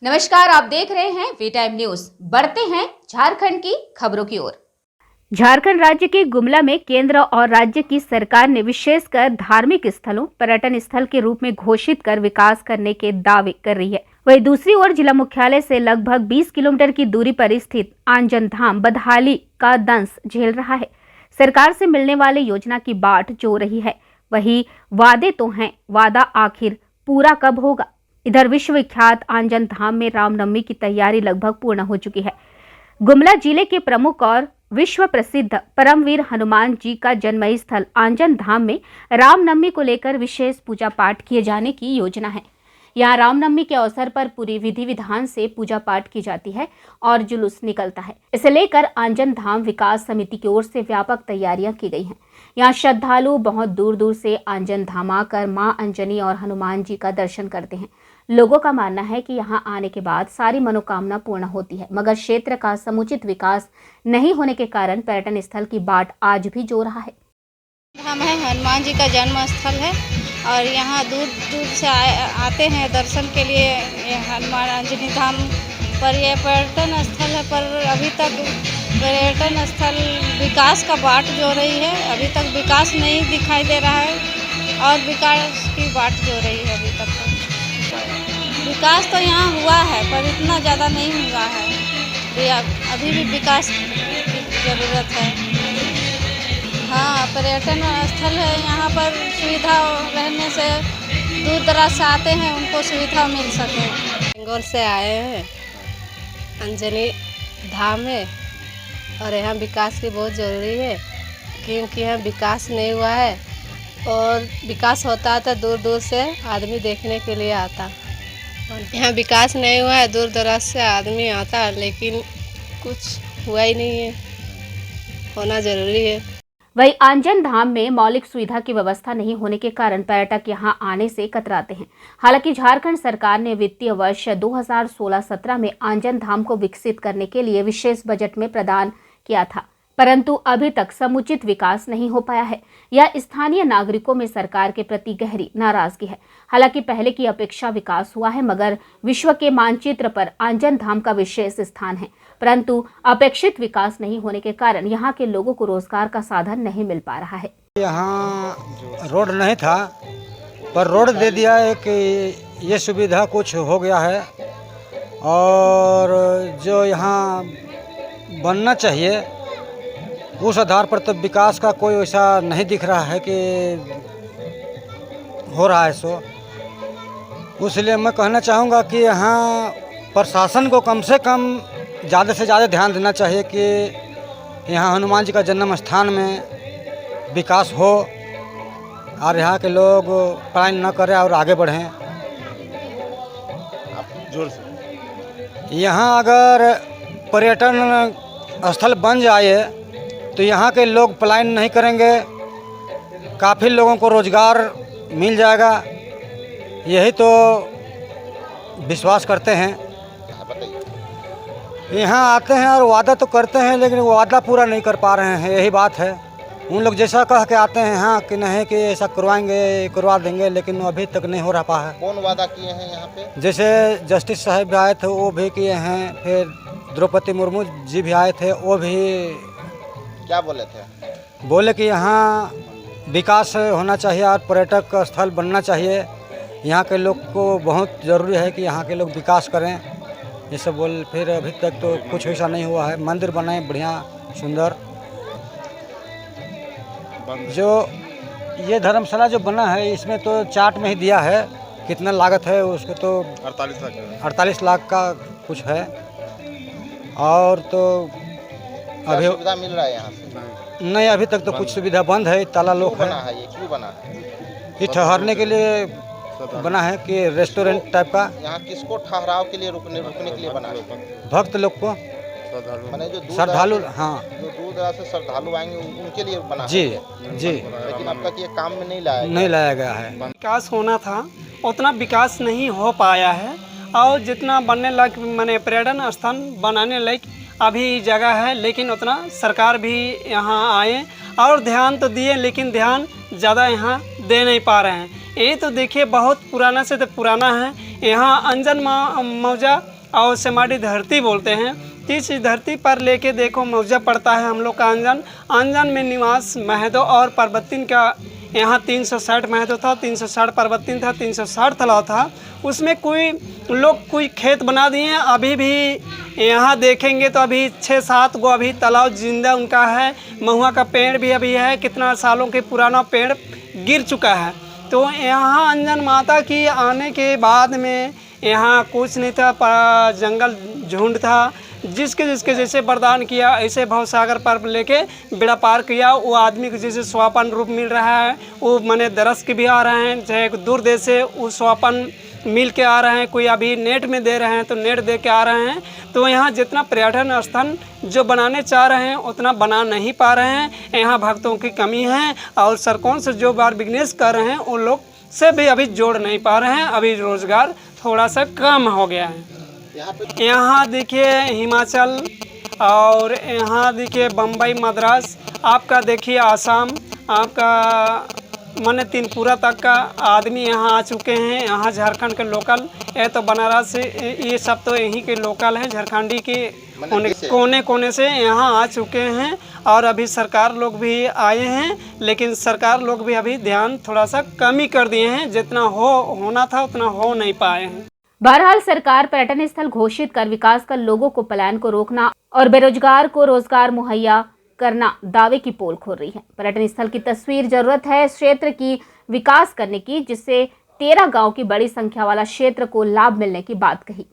नमस्कार, आप देख रहे हैं वी टाइम न्यूज। बढ़ते हैं झारखंड की खबरों की ओर। झारखंड राज्य के गुमला में केंद्र और राज्य की सरकार ने विशेषकर धार्मिक स्थलों पर्यटन स्थल के रूप में घोषित कर विकास करने के दावे कर रही है। वहीं दूसरी ओर जिला मुख्यालय से लगभग 20 किलोमीटर की दूरी पर स्थित आंजन धाम बदहाली का दंश झेल रहा है। सरकार से मिलने वाले योजना की बाट जो रही है, वही वादे तो हैं, वादा आखिर पूरा कब होगा। इधर विश्वविख्यात आंजन धाम में रामनवमी की तैयारी लगभग पूर्ण हो चुकी है। गुमला जिले के प्रमुख और विश्व प्रसिद्ध परमवीर हनुमान जी का जन्म स्थल आंजन धाम में रामनवमी को लेकर विशेष पूजा पाठ किए जाने की योजना है। यहाँ रामनवमी के अवसर पर पूरी विधि विधान से पूजा पाठ की जाती है और जुलूस निकलता है। इसे लेकर आंजन धाम विकास समिति की ओर से व्यापक तैयारियां की गई हैं। यहाँ श्रद्धालु बहुत दूर दूर से आंजन धाम आकर मां अंजनी और हनुमान जी का दर्शन करते हैं। लोगों का मानना है कि यहाँ आने के बाद सारी मनोकामना पूर्ण होती है, मगर क्षेत्र का समुचित विकास नहीं होने के कारण पर्यटन स्थल की बाट आज भी जो रहा है। धाम है, हनुमान जी का जन्म स्थल है और यहाँ दूर दूर से आते हैं दर्शन के लिए। ये हनुमान अंजनी धाम पर यह पर्यटन स्थल है, पर अभी तक पर्यटन स्थल विकास का बाट जो रही है। अभी तक विकास नहीं दिखाई दे रहा है और विकास की बाट जो रही है। अभी तक विकास तो यहाँ हुआ है पर इतना ज़्यादा नहीं हुआ है। अभी भी विकास की ज़रूरत है। हाँ, पर्यटन स्थल है, यहाँ पर सुविधा रहने से दूर दराज से आते हैं, उनको सुविधा मिल सके। बंगाल से आए हैं, अंजनी धाम है और यहाँ विकास की बहुत ज़रूरी है, क्योंकि यहाँ विकास नहीं हुआ है और विकास होता है तो दूर दूर से आदमी देखने के लिए आता। यहाँ विकास नहीं हुआ है, दूर दराज से आदमी आता है, लेकिन कुछ हुआ ही नहीं है, होना ज़रूरी है। वही आंजन धाम में मौलिक सुविधा की व्यवस्था नहीं होने के कारण पर्यटक यहां आने से कतराते हैं। हालांकि झारखंड सरकार ने वित्तीय वर्ष 2016-17 में आंजन धाम को विकसित करने के लिए विशेष बजट में प्रदान किया था, परंतु अभी तक समुचित विकास नहीं हो पाया है। यह स्थानीय नागरिकों में सरकार के प्रति गहरी नाराजगी है। हालांकि पहले की अपेक्षा विकास हुआ है, मगर विश्व के मानचित्र पर आंजन धाम का विशेष स्थान है, परंतु अपेक्षित विकास नहीं होने के कारण यहाँ के लोगों को रोजगार का साधन नहीं मिल पा रहा है। यहाँ रोड नहीं था, पर रोड दे दिया है कि ये सुविधा कुछ हो गया है और जो यहाँ बनना चाहिए उस आधार पर तो विकास का कोई वैसा नहीं दिख रहा है कि हो रहा है। सो इसलिए मैं कहना चाहूँगा कि यहाँ प्रशासन को कम से कम ज़्यादा से ज़्यादा ध्यान देना चाहिए कि यहाँ हनुमान जी का जन्म स्थान में विकास हो और यहाँ के लोग पलायन न करें और आगे बढ़ें। जोर से यहाँ अगर पर्यटन स्थल बन जाए तो यहाँ के लोग पलायन नहीं करेंगे, काफ़ी लोगों को रोज़गार मिल जाएगा, यही तो विश्वास करते हैं। यहाँ आते हैं और वादा तो करते हैं, लेकिन वो वादा पूरा नहीं कर पा रहे हैं, यही बात है। उन लोग जैसा कह के आते हैं हाँ कि नहीं कि ऐसा करवाएंगे करवा देंगे, लेकिन अभी तक नहीं हो रहा है। कौन वादा किए हैं यहाँ पे? जैसे जस्टिस साहब भी आए थे वो भी किए हैं, फिर द्रौपदी मुर्मू जी भी आए थे, वो भी क्या बोले थे? बोले कि यहाँ विकास होना चाहिए और पर्यटक स्थल बनना चाहिए, यहाँ के लोग को बहुत ज़रूरी है कि यहाँ के लोग विकास करें, ये सब बोल। फिर अभी तक तो कुछ ऐसा नहीं हुआ है। मंदिर बनाए बढ़िया सुंदर। जो ये धर्मशाला जो बना है इसमें तो चार्ट में ही दिया है कितना लागत है उसको, तो 48 लाख का कुछ है। और तो अभी सुविधा मिल रहा है यहाँ से? नहीं, अभी तक तो कुछ सुविधा बंद है। ताला लोक है। ये क्यों बना है? ये ठहरने के लिए बना है कि रेस्टोरेंट टाइप का। यहाँ किसको ठहराव के लिए रुकने के लिए बना है? भक्त लोग को, माने जो श्रद्धालु, हाँ जो दूर दराज से श्रद्धालु आएंगे उनके लिए बना जी है। जी। लेकिन अब तक ये काम में नहीं लाया गया है। विकास होना था उतना विकास नहीं हो पाया है और जितना बनने लायक माने पर्यटन स्थान बनाने लायक अभी जगह है, लेकिन उतना सरकार भी यहाँ आए और ध्यान तो दिए, लेकिन ध्यान ज़्यादा यहाँ दे नहीं पा रहे हैं। ये तो देखिए बहुत पुराना से तो पुराना है। यहाँ अंजन मौजा और समाडी धरती बोलते हैं। इस धरती पर लेके देखो मौजा पड़ता है हम लोग का अंजन में निवास महदों और परबत्तीन का यहाँ 360 महदों था, 360 परबत्तीन था, 360 तालाब था। उसमें कोई खेत बना दिए हैं। अभी भी यहाँ देखेंगे तो अभी 6-7 गो अभी तालाब जिंदा उनका है। महुआ का पेड़ भी अभी है, कितना सालों के पुराना पेड़ गिर चुका है। तो यहाँ अंजन माता की आने के बाद में यहाँ कुछ नहीं था, जंगल झुंड था। जिसके जैसे वरदान किया ऐसे भवसागर पर लेके बेड़ा पार किया। वो आदमी को जैसे स्वापन रूप मिल रहा है, वो मने दरस के भी आ रहे हैं, चाहे दूर देश से वो स्वापन मिल के आ रहे हैं। कोई अभी नेट में दे रहे हैं तो नेट दे के आ रहे हैं। तो यहाँ जितना पर्यटन स्थल जो बनाने चाह रहे हैं उतना बना नहीं पा रहे हैं। यहाँ भक्तों की कमी है और सरकार से जो बार बिजनेस कर रहे हैं उन लोग से भी अभी जोड़ नहीं पा रहे हैं। अभी रोजगार थोड़ा सा कम हो गया है। यहाँ देखिए हिमाचल और यहाँ देखिए बम्बई, मद्रास, आपका देखिए आसाम, आपका माने त्रिपुरा तक का आदमी यहाँ आ चुके हैं। यहाँ झारखंड के लोकल, ये तो बनारस, ये सब तो यहीं के लोकल हैं। झारखंडी के कोने कोने से यहाँ आ चुके हैं और अभी सरकार लोग भी आए हैं, लेकिन सरकार लोग भी अभी ध्यान थोड़ा सा कम ही कर दिए हैं। जितना होना था उतना हो नहीं पाए हैं। बहरहाल सरकार पर्यटन स्थल घोषित कर विकास कर लोगों को पलायन को रोकना और बेरोजगार को रोजगार मुहैया करना दावे की पोल खोल रही है। पर्यटन स्थल की तस्वीर जरूरत है इस क्षेत्र की विकास करने की, जिससे 13 गांव की बड़ी संख्या वाला क्षेत्र को लाभ मिलने की बात कही।